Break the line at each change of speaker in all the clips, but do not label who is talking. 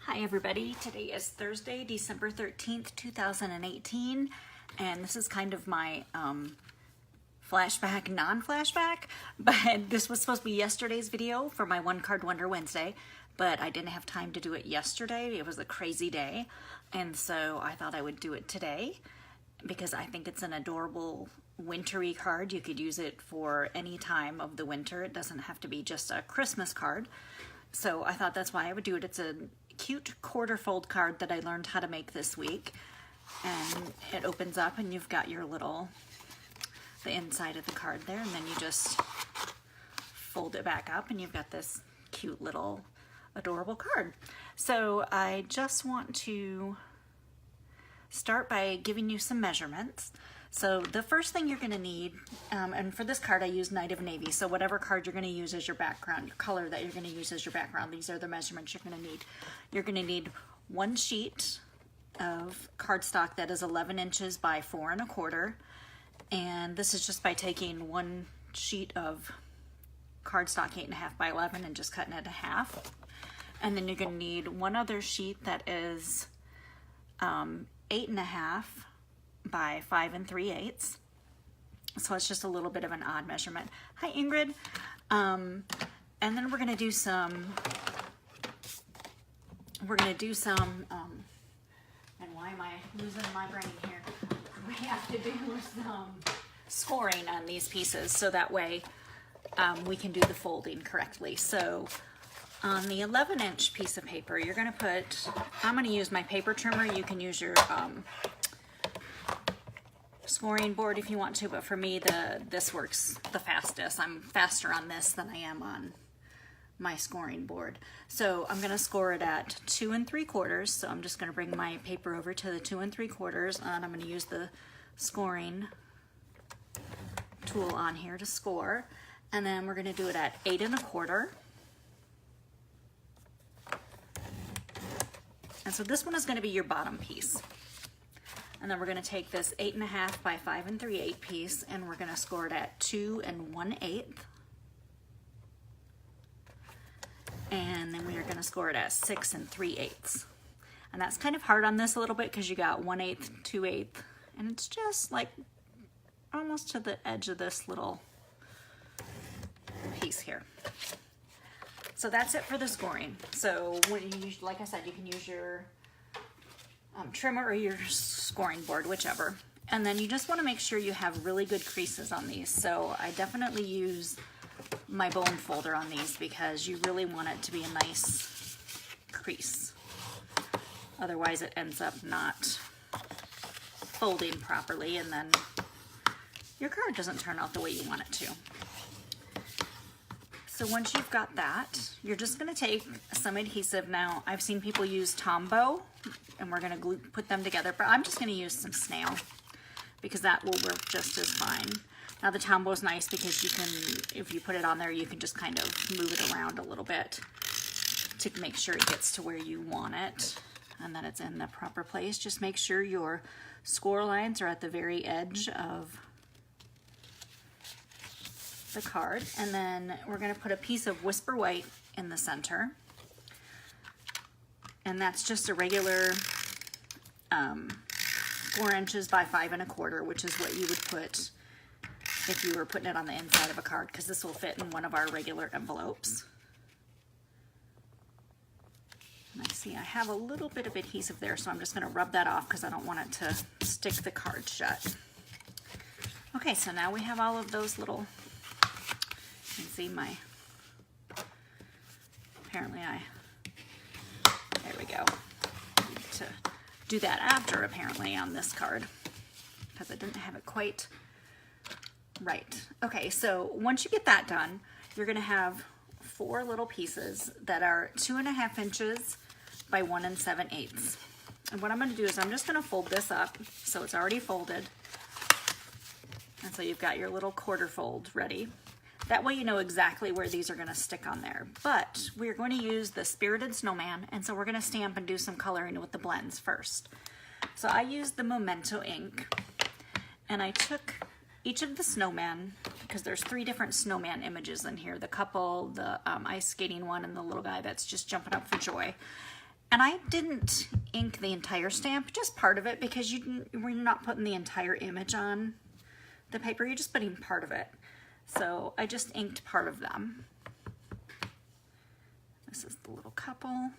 Hi everybody, today is Thursday, December 13th, 2018, and this is kind of my flashback, non-flashback, but this was supposed to be yesterday's video for my One Card Wonder Wednesday, but I didn't have time to do it yesterday. It was a crazy day, and so I thought I would do it today because I think it's an adorable wintry card. You could use it for any time of the winter. It doesn't have to be just a Christmas card. So I thought that's why I would do it. It's a cute quarter-fold card that I learned how to make this week. And it opens up and you've got your little, the inside of the card there, and then you just fold it back up and you've got this cute little adorable card. So I just want to start by giving you some measurements. So the first thing you're going to need, and for this card I use Night of Navy, so whatever card you're going to use as your background, your color that you're going to use as your background, these are the measurements you're going to need. You're going to need one sheet of cardstock that is 11 inches by 4 1/4, and this is just by taking one sheet of cardstock 8.5 by 11 and just cutting it in half. And then you're going to need one other sheet that is 8.5 by 5 3/8. So it's just a little bit of an odd measurement. Hi Ingrid. And then we're gonna do some, and why am I losing my brain here? We have to do some scoring on these pieces so that way we can do the folding correctly. So on the 11-inch piece of paper, you're gonna put, I'm gonna use my paper trimmer. You can use your scoring board if you want to, but for me this works the fastest. I'm faster on this than I am on my scoring board. So I'm going to score it at 2 3/4. So I'm just going to bring my paper over to the 2 3/4, and I'm going to use the scoring tool on here to score. And then we're going to do it at 8 1/4. And so this one is going to be your bottom piece. And then we're going to take this 8.5 by 5 3/8 piece and we're going to score it at 2 1/8. And then we are going to score it at 6 3/8. And that's kind of hard on this a little bit because you got 1/8, 2/8, and it's just like almost to the edge of this little piece here. So that's it for the scoring. So when you use, like I said, you can use your trimmer or your scoring board, whichever. And then you just want to make sure you have really good creases on these. So I definitely use my bone folder on these because you really want it to be a nice crease. Otherwise it ends up not folding properly and then your card doesn't turn out the way you want it to. So once you've got that, you're just going to take some adhesive. Now, I've seen people use Tombow, and we're going to put them together, but I'm just going to use some snail because that will work just as fine. Now, the Tombow is nice because you can, if you put it on there, you can just kind of move it around a little bit to make sure it gets to where you want it and that it's in the proper place. Just make sure your score lines are at the very edge of the card, and then we're going to put a piece of Whisper White in the center, and that's just a regular 4 inches by 5 1/4, which is what you would put if you were putting it on the inside of a card, because this will fit in one of our regular envelopes. And I see I have a little bit of adhesive there, so I'm just going to rub that off because I don't want it to stick the card shut. Okay, so now we have all of those little, you can see my, apparently there we go. I need to do that after apparently on this card because I didn't have it quite right. Okay, so once you get that done, you're going to have 4 little pieces that are 2.5 inches by 1 7/8. And what I'm going to do is I'm just going to fold this up so it's already folded. And so you've got your little quarter fold ready. That way you know exactly where these are going to stick on there. But we're going to use the Spirited Snowman, and so we're going to stamp and do some coloring with the blends first. So I used the Memento ink, and I took each of the snowman, because there's 3 different snowman images in here, the couple, the ice skating one, and the little guy that's just jumping up for joy. And I didn't ink the entire stamp, just part of it, because we're not putting the entire image on the paper, you're just putting part of it. So I just inked part of them. This is the little couple,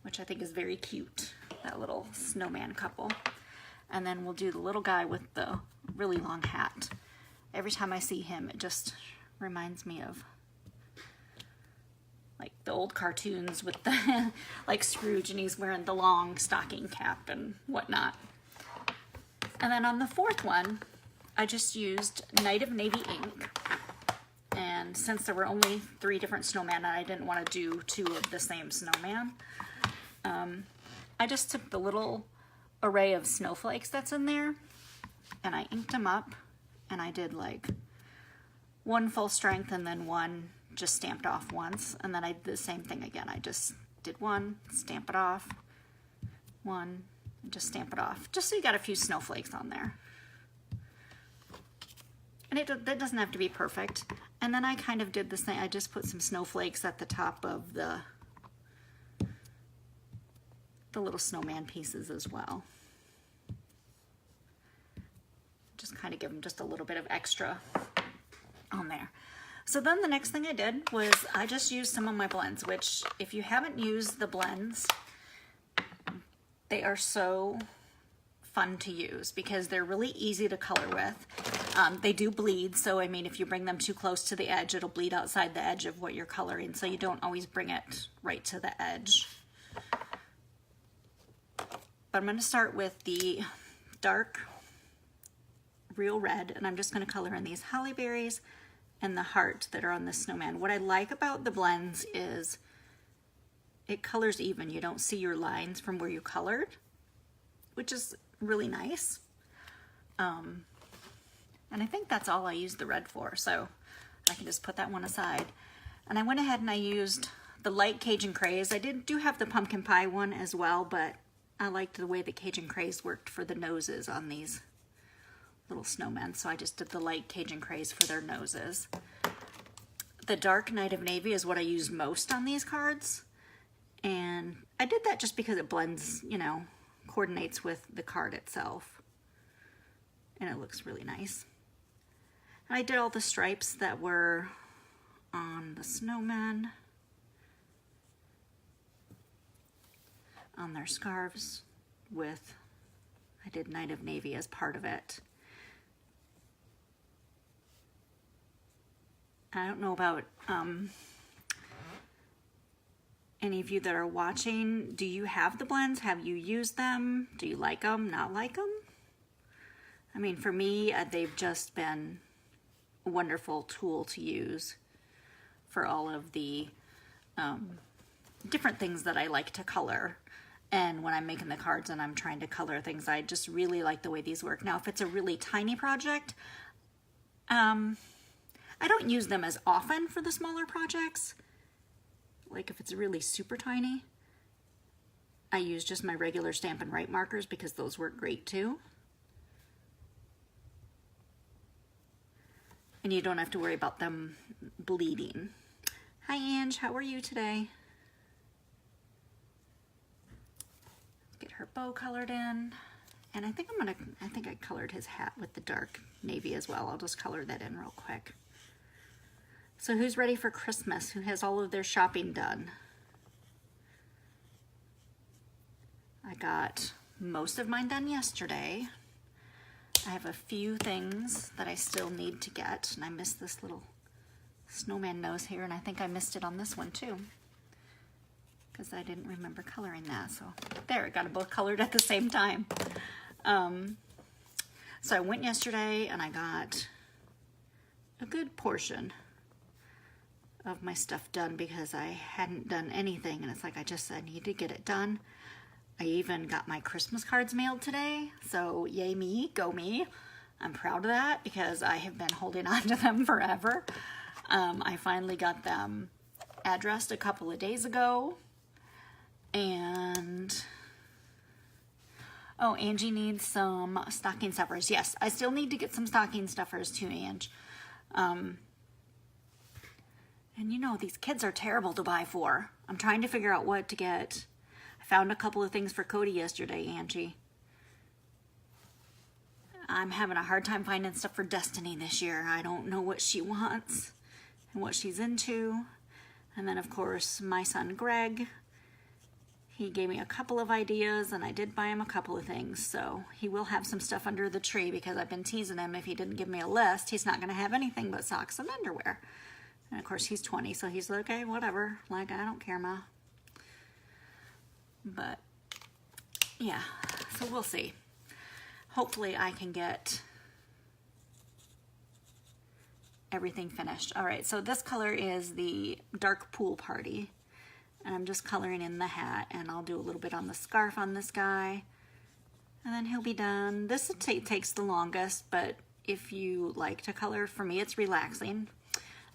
which I think is very cute, that little snowman couple. And then we'll do the little guy with the really long hat. Every time I see him, it just reminds me of like the old cartoons with the like Scrooge, and he's wearing the long stocking cap and whatnot. And then on the fourth one, I just used Night of Navy ink. And since there were only 3 different snowmen and I didn't want to do 2 of the same snowman, I just took the little array of snowflakes that's in there and I inked them up, and I did like 1 full strength and then 1 just stamped off once, and then I did the same thing again. I just did 1, stamp it off, 1, and just stamp it off, just so you got a few snowflakes on there. And that doesn't have to be perfect. And then I kind of did the same. I just put some snowflakes at the top of the little snowman pieces as well. Just kind of give them just a little bit of extra on there. So then the next thing I did was I just used some of my blends, which if you haven't used the blends, they are so fun to use because they're really easy to color with. They do bleed, so I mean if you bring them too close to the edge, it'll bleed outside the edge of what you're coloring, so you don't always bring it right to the edge. But I'm going to start with the dark real red, and I'm just going to color in these holly berries and the heart that are on the snowman. What I like about the blends is it colors even. You don't see your lines from where you colored, which is really nice. And I think that's all I used the red for, so I can just put that one aside. And I went ahead and I used the light Cajun Craze. I do have the pumpkin pie one as well, but I liked the way the Cajun Craze worked for the noses on these little snowmen, so I just did the light Cajun Craze for their noses. The dark Night of Navy is what I used most on these cards, and I did that just because it blends, you know, coordinates with the card itself, and it looks really nice. And I did all the stripes that were on the snowmen, on their scarves with, I did Night of Navy as part of it. I don't know about any of you that are watching. Do you have the blends? Have you used them? Do you like them, not like them? I mean, for me, they've just been a wonderful tool to use for all of the different things that I like to color. And when I'm making the cards and I'm trying to color things, I just really like the way these work. Now, if it's a really tiny project, I don't use them as often for the smaller projects. Like if it's really super tiny, I use just my regular Stampin' Write markers because those work great too. And you don't have to worry about them bleeding. Hi Ange, how are you today? Get her bow colored in. And I think I colored his hat with the dark navy as well. I'll just color that in real quick. So who's ready for Christmas? Who has all of their shopping done? I got most of mine done yesterday. I have a few things that I still need to get, and I missed this little snowman nose here, and I think I missed it on this one too, because I didn't remember coloring that. So there, I got it both colored at the same time. So I went yesterday and I got a good portion of my stuff done because I hadn't done anything, and it's like I need to get it done. I even got my Christmas cards mailed today, so yay me, go me. I'm proud of that because I have been holding on to them forever. I finally got them addressed a couple of days ago, and oh, Angie needs some stocking stuffers. Yes, I still need to get some stocking stuffers too, Ange. And you know, these kids are terrible to buy for. I'm trying to figure out what to get. I found a couple of things for Cody yesterday, Angie. I'm having a hard time finding stuff for Destiny this year. I don't know what she wants and what she's into. And then, of course, my son Greg, he gave me a couple of ideas, and I did buy him a couple of things. So he will have some stuff under the tree because I've been teasing him. If he didn't give me a list, he's not going to have anything but socks and underwear. And, of course, he's 20, so he's like, okay, whatever. Like, I don't care, Ma. But, yeah, so we'll see. Hopefully I can get everything finished. All right, so this color is the Dark Pool Party. And I'm just coloring in the hat, and I'll do a little bit on the scarf on this guy. And then he'll be done. This takes the longest, but if you like to color, for me it's relaxing.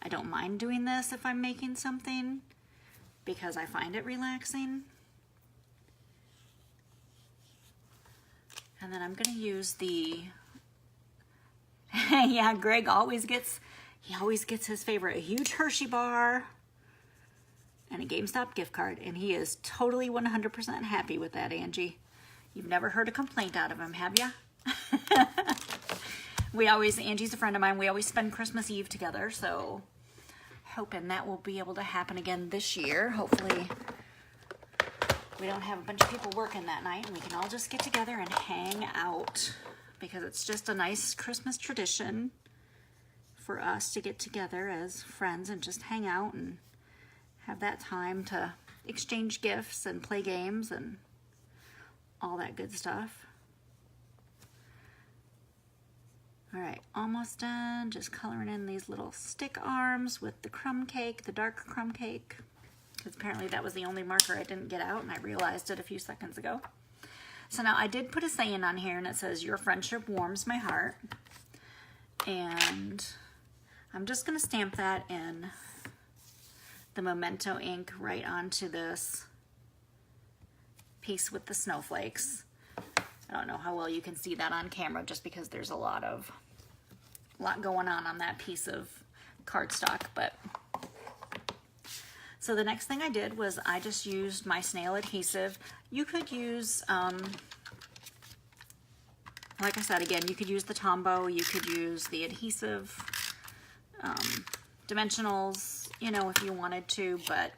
I don't mind doing this if I'm making something because I find it relaxing. And then I'm gonna use the, yeah, Greg always gets his favorite, a huge Hershey bar and a GameStop gift card. And he is totally 100% happy with that, Angie. You've never heard a complaint out of him, have ya? Angie's a friend of mine, we always spend Christmas Eve together, so hoping that will be able to happen again this year. Hopefully we don't have a bunch of people working that night and we can all just get together and hang out because it's just a nice Christmas tradition for us to get together as friends and just hang out and have that time to exchange gifts and play games and all that good stuff. All right, almost done. Just coloring in these little stick arms with the crumb cake, the dark crumb cake. Because apparently that was the only marker I didn't get out, and I realized it a few seconds ago. So now I did put a saying on here, and it says, "Your friendship warms my heart." And I'm just going to stamp that in the Memento ink right onto this piece with the snowflakes. I don't know how well you can see that on camera just because there's a lot going on that piece of cardstock, but so the next thing I did was I just used my snail adhesive. You could use, like I said, again, you could use the Tombow, you could use the adhesive dimensionals, you know, if you wanted to, but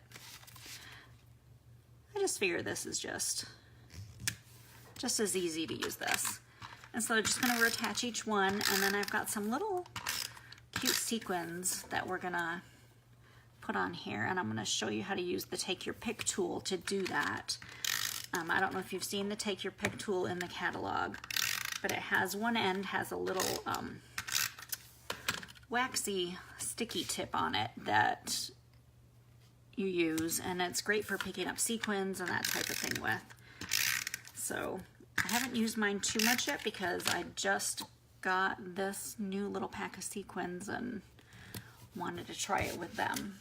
I just figure this is just as easy to use this. And so I'm just going to reattach each one, and then I've got some little cute sequins that we're going to put on here, and I'm going to show you how to use the Take Your Pick tool to do that. I don't know if you've seen the Take Your Pick tool in the catalog, but it has one end has a little waxy sticky tip on it that you use, and it's great for picking up sequins and that type of thing with. So I haven't used mine too much yet because I just got this new little pack of sequins and wanted to try it with them.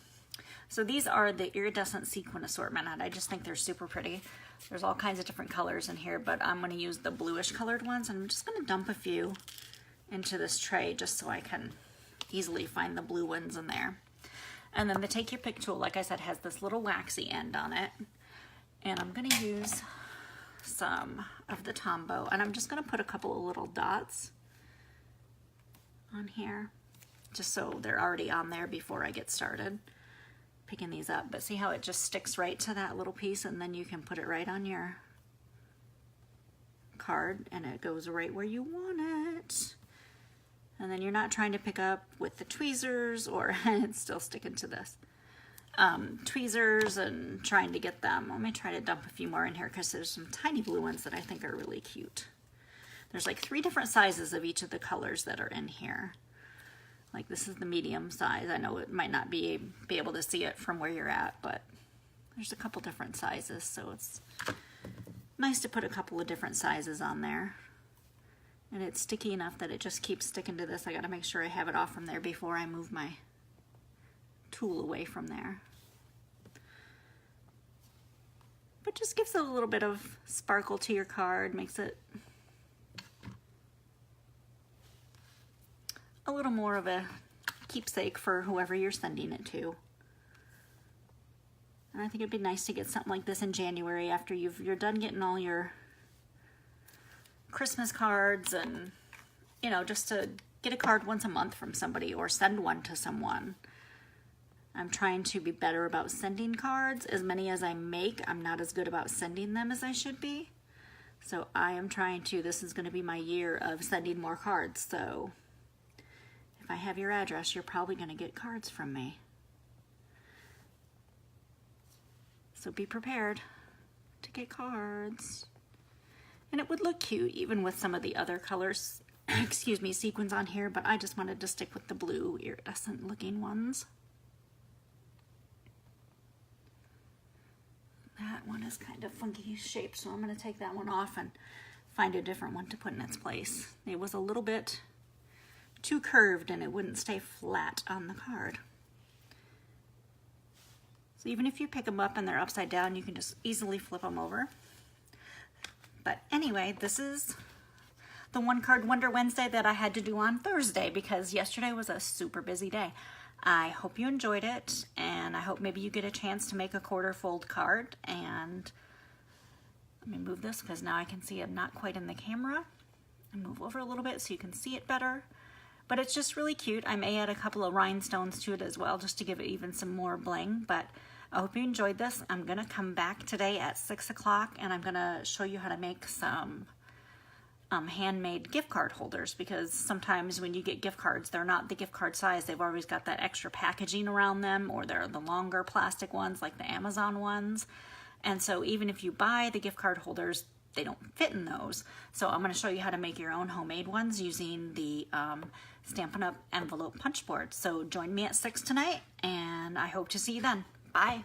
So these are the iridescent sequin assortment, and I just think they're super pretty. There's all kinds of different colors in here, but I'm going to use the bluish colored ones, and I'm just going to dump a few into this tray just so I can easily find the blue ones in there. And then the Take Your Pick tool, like I said, has this little waxy end on it, and I'm going to use some of the Tombow, and I'm just going to put a couple of little dots on here just so they're already on there before I get started picking these up. But see how it just sticks right to that little piece, and then you can put it right on your card and it goes right where you want it. And then you're not trying to pick up with the tweezers, or it's still sticking to this. Tweezers and trying to get them. Let me try to dump a few more in here because there's some tiny blue ones that I think are really cute. There's like 3 different sizes of each of the colors that are in here. Like this is the medium size. I know it might not be able to see it from where you're at, but there's a couple different sizes, so it's nice to put a couple of different sizes on there. And it's sticky enough that it just keeps sticking to this. I gotta make sure I have it off from there before I move my tool away from there. But just gives it a little bit of sparkle to your card, makes it a little more of a keepsake for whoever you're sending it to. And I think it'd be nice to get something like this in January after you're done getting all your Christmas cards, and you know, just to get a card once a month from somebody or send one to someone. I'm trying to be better about sending cards. As many as I make, I'm not as good about sending them as I should be. So I am trying to, this is going to be my year of sending more cards. So if I have your address, you're probably going to get cards from me. So be prepared to get cards. And it would look cute even with some of the other colors, excuse me, sequins on here, but I just wanted to stick with the blue iridescent looking ones. That one is kind of funky shaped, so I'm going to take that one off and find a different one to put in its place. It was a little bit too curved and it wouldn't stay flat on the card. So even if you pick them up and they're upside down, you can just easily flip them over. But anyway, this is the One Card Wonder Wednesday that I had to do on Thursday because yesterday was a super busy day. I hope you enjoyed it, and I hope maybe you get a chance to make a quarter-fold card. And let me move this because now I can see I'm not quite in the camera. And move over a little bit so you can see it better. But it's just really cute. I may add a couple of rhinestones to it as well just to give it even some more bling. But I hope you enjoyed this. I'm going to come back today at 6 o'clock and I'm going to show you how to make some handmade gift card holders, because sometimes when you get gift cards, they're not the gift card size. They've always got that extra packaging around them, or they're the longer plastic ones like the Amazon ones. And so even if you buy the gift card holders, they don't fit in those. So I'm going to show you how to make your own homemade ones using the Stampin' Up! Envelope punch board. So join me at 6 tonight, and I hope to see you then. Bye.